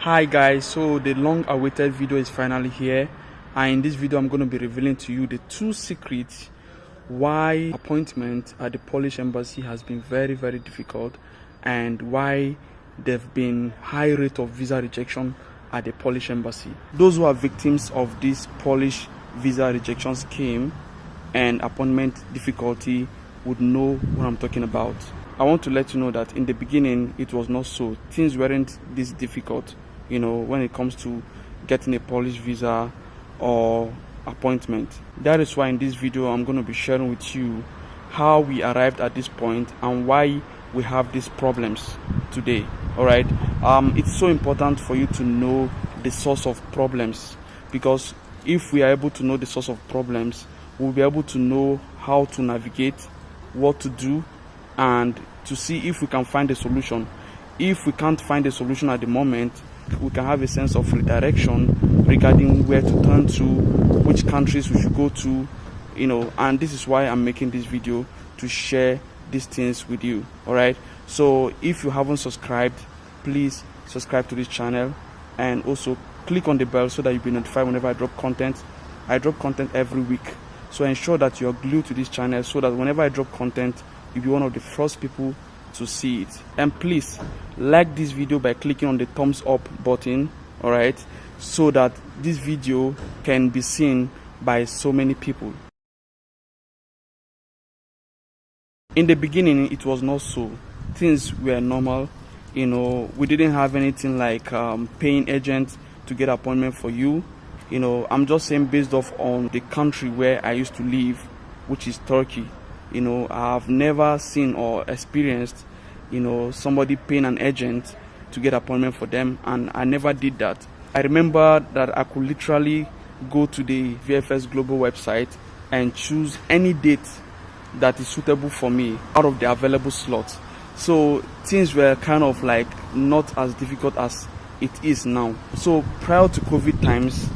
Hi guys, so the long awaited video is finally here, and in this video I'm going to be revealing to you the two secrets why appointment at the Polish embassy has been very difficult, and why there've been high rate of visa rejection at the Polish embassy. Those who are victims of this Polish visa rejection scheme and appointment difficulty would know what I'm talking about. I want to let you know that in the beginning it was not so. Things weren't this difficult, when it comes to getting a Polish visa or appointment. That is why in this video I'm going to be sharing with you how we arrived at this point and why we have these problems today. Alright, it's so important for you to know the source of problems, because if we are able to know the source of problems, we'll be able to know how to navigate, what to do, and to see if we can find a solution. If we can't find a solution at the moment, we can have a sense of redirection regarding where to turn to, which countries we should go to, and this is why I'm making this video, to share these things with you. Alright, so if you haven't subscribed, please subscribe to this channel, and also click on the bell so that you'll be notified whenever I drop content. I drop content every week, so ensure that you're glued to this channel so that whenever I drop content, you'll be one of the first people to see it. And please like this video by clicking on the thumbs up button, alright, so that this video can be seen by so many people. In the beginning it was not so. Things were normal, we didn't have anything like paying agents to get appointment for you. I'm just saying based off on the country where I used to live, which is Turkey. I've never seen or experienced somebody paying an agent to get appointment for them, and I never did that. I remember that I could literally go to the VFS Global website and choose any date that is suitable for me out of the available slots. So things were kind of like not as difficult as it is now. So prior to COVID times,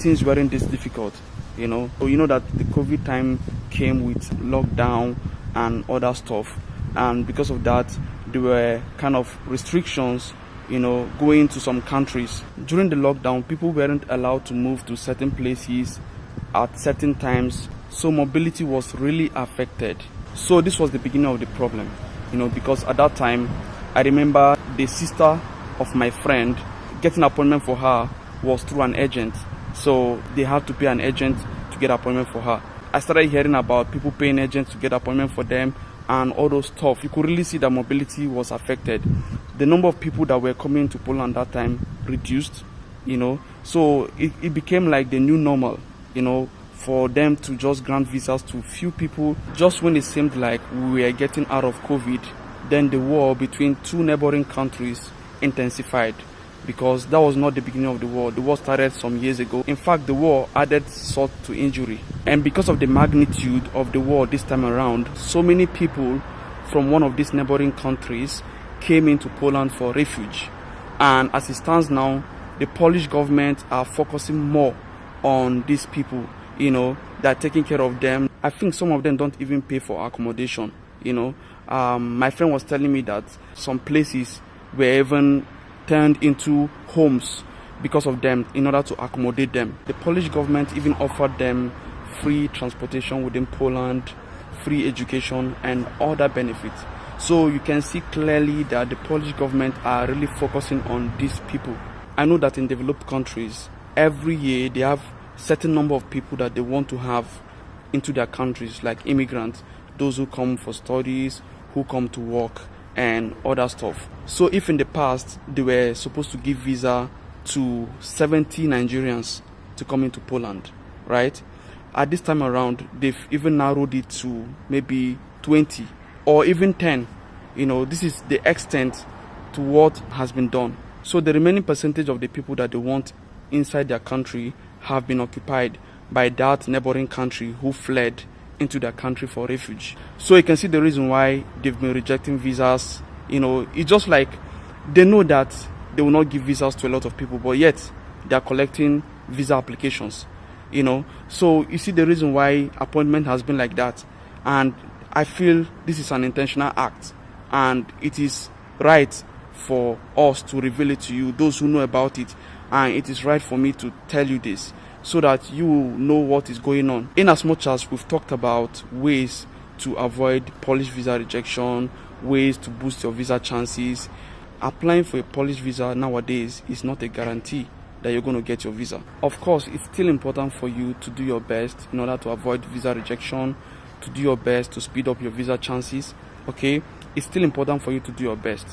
things weren't this difficult. So that the COVID time came with lockdown and other stuff, and because of that there were kind of restrictions, going to some countries. During the lockdown, people weren't allowed to move to certain places at certain times, so mobility was really affected. So this was the beginning of the problem, because at that time I remember the sister of my friend, getting an appointment for her was through an agent, so they had to pay an agent to get an appointment for her. I started hearing about people paying agents to get an appointment for them and all those stuff. You could really see that mobility was affected. The number of people that were coming to Poland that time reduced, so it became like the new normal, for them to just grant visas to few people. Just when it seemed like we were getting out of COVID, then the war between two neighboring countries intensified, because that was not the beginning of the war. The war started some years ago. In fact, the war added salt to injury, and because of the magnitude of the war this time around, so many people from one of these neighboring countries came into Poland for refuge. And as it stands now, the Polish government are focusing more on these people, they're taking care of them. I think some of them don't even pay for accommodation. My friend was telling me that some places were even turned into homes because of them, in order to accommodate them. The Polish government even offered them free transportation within Poland, free education, and other benefits. So you can see clearly that the Polish government are really focusing on these people. I know that in developed countries, every year they have certain number of people that they want to have into their countries, like immigrants, those who come for studies, who come to work, and other stuff. So if in the past they were supposed to give visa to 70 Nigerians to come into Poland, right? At this time around, they've even narrowed it to maybe 20 or even 10. This is the extent to what has been done. So the remaining percentage of the people that they want inside their country have been occupied by that neighboring country who fled into their country for refuge. So you can see the reason why they've been rejecting visas. It's just like they know that they will not give visas to a lot of people, but yet they are collecting visa applications. So you see the reason why appointment has been like that. And I feel this is an intentional act, and it is right for us to reveal it to you, those who know about it, and it is right for me to tell you this so that you know what is going on. In as much as we've talked about ways to avoid Polish visa rejection, ways to boost your visa chances, applying for a Polish visa nowadays is not a guarantee that you're going to get your visa. Of course, it's still important for you to do your best in order to avoid visa rejection, to do your best to speed up your visa chances, okay? It's still important for you to do your best,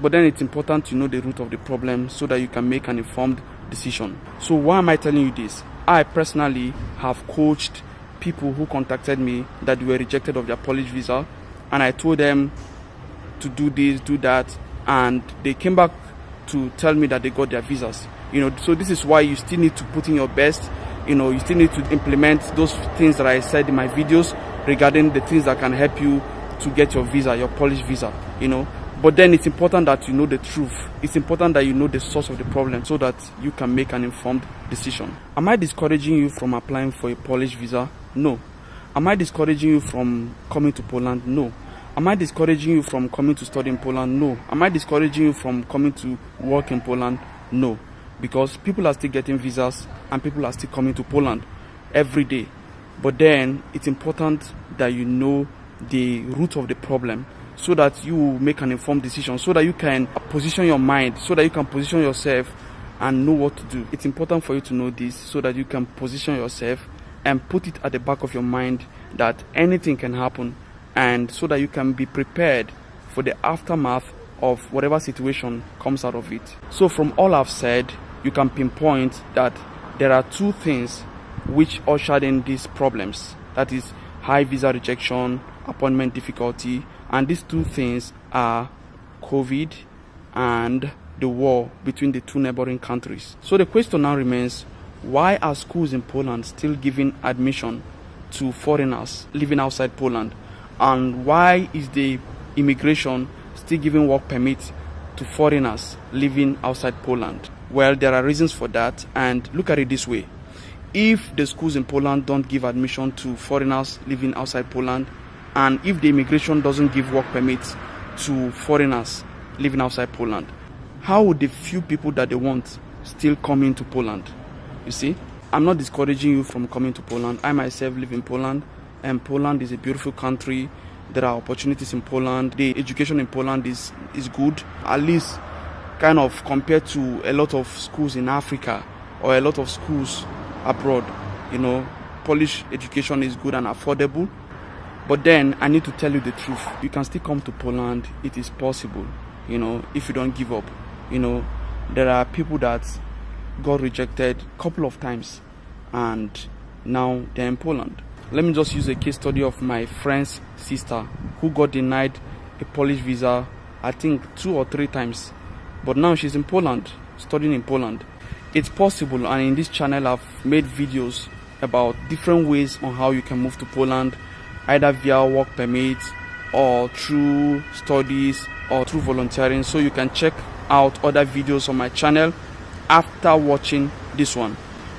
but then it's important to know the root of the problem so that you can make an informed decision. So why am I telling you this? I personally have coached people who contacted me that were rejected of their Polish visa, and I told them to do this, do that, and they came back to tell me that they got their visas. So this is why you still need to put in your best. You still need to implement those things that I said in my videos regarding the things that can help you to get your visa, your Polish visa, But then it's important that you know the truth. It's important that you know the source of the problem so that you can make an informed decision. Am I discouraging you from applying for a Polish visa? No. Am I discouraging you from coming to Poland? No. Am I discouraging you from coming to study in Poland? No. Am I discouraging you from coming to work in Poland? No. Because people are still getting visas and people are still coming to Poland every day. But then it's important that you know the root of the problem so that you make an informed decision, so that you can position your mind, so that you can position yourself and know what to do. It's important for you to know this so that you can position yourself and put it at the back of your mind that anything can happen, and so that you can be prepared for the aftermath of whatever situation comes out of it. So from all I've said, you can pinpoint that there are two things which ushered in these problems. That is high visa rejection, appointment difficulty, and these two things are COVID and the war between the two neighboring countries. So the question now remains, why are schools in Poland still giving admission to foreigners living outside Poland? And why is the immigration still giving work permits to foreigners living outside Poland? Well, there are reasons for that, and look at it this way. If the schools in Poland don't give admission to foreigners living outside Poland, and if the immigration doesn't give work permits to foreigners living outside Poland, how would the few people that they want still come into Poland? You see, I'm not discouraging you from coming to Poland. I myself live in Poland, and Poland is a beautiful country. There are opportunities in Poland. The education in Poland is good, at least kind of compared to a lot of schools in Africa or a lot of schools abroad. Polish education is good and affordable. But then I need to tell you the truth. You can still come to Poland. It is possible, if you don't give up. There are people that got rejected a couple of times and now they're in Poland. Let me just use a case study of my friend's sister who got denied a Polish visa, I think 2 or 3 times. But now she's in Poland, studying in Poland. It's possible, and in this channel I've made videos about different ways on how you can move to Poland, either via work permit or through studies or through volunteering. So you can check out other videos on my channel after watching this one.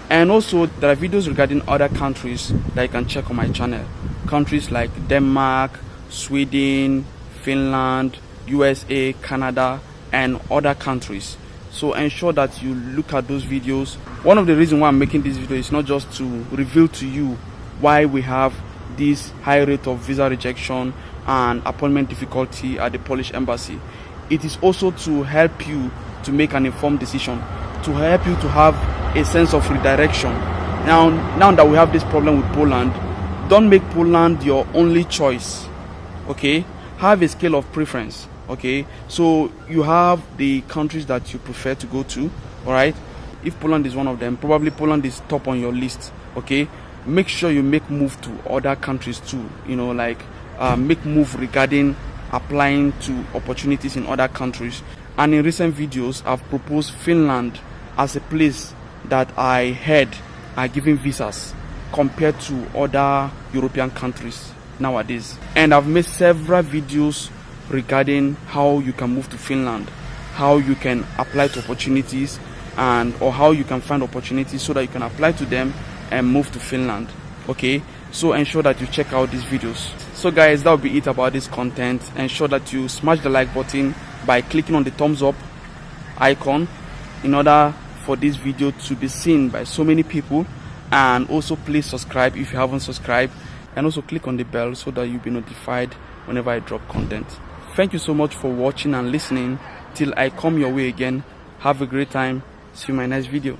And also there are videos regarding other countries that you can check on my channel. Countries like Denmark, Sweden, Finland, USA, Canada, and other countries. So ensure that you look at those videos. One of the reasons why I'm making this video is not just to reveal to you why we have this high rate of visa rejection and appointment difficulty at the Polish embassy. It is also to help you to make an informed decision, to help you to have a sense of redirection. Now that we have this problem with Poland, don't make Poland your only choice, okay? Have a scale of preference, okay? So you have the countries that you prefer to go to, all right? If Poland is one of them, probably Poland is top on your list, okay? Make sure you make move to other countries too, make move regarding applying to opportunities in other countries. And in recent videos, I've proposed Finland as a place that I heard are giving visas compared to other European countries nowadays. And I've made several videos regarding how you can move to Finland, how you can apply to opportunities, or how you can find opportunities so that you can apply to them and move to Finland. Okay, so ensure that you check out these videos. So guys, that will be it about this content. Ensure that you smash the like button, by clicking on the thumbs up icon in order for this video to be seen by so many people. And also please subscribe if you haven't subscribed, and also click on the bell so that you'll be notified whenever I drop content. Thank you so much for watching and listening. Till I come your way again, have a great time. See you in my next video.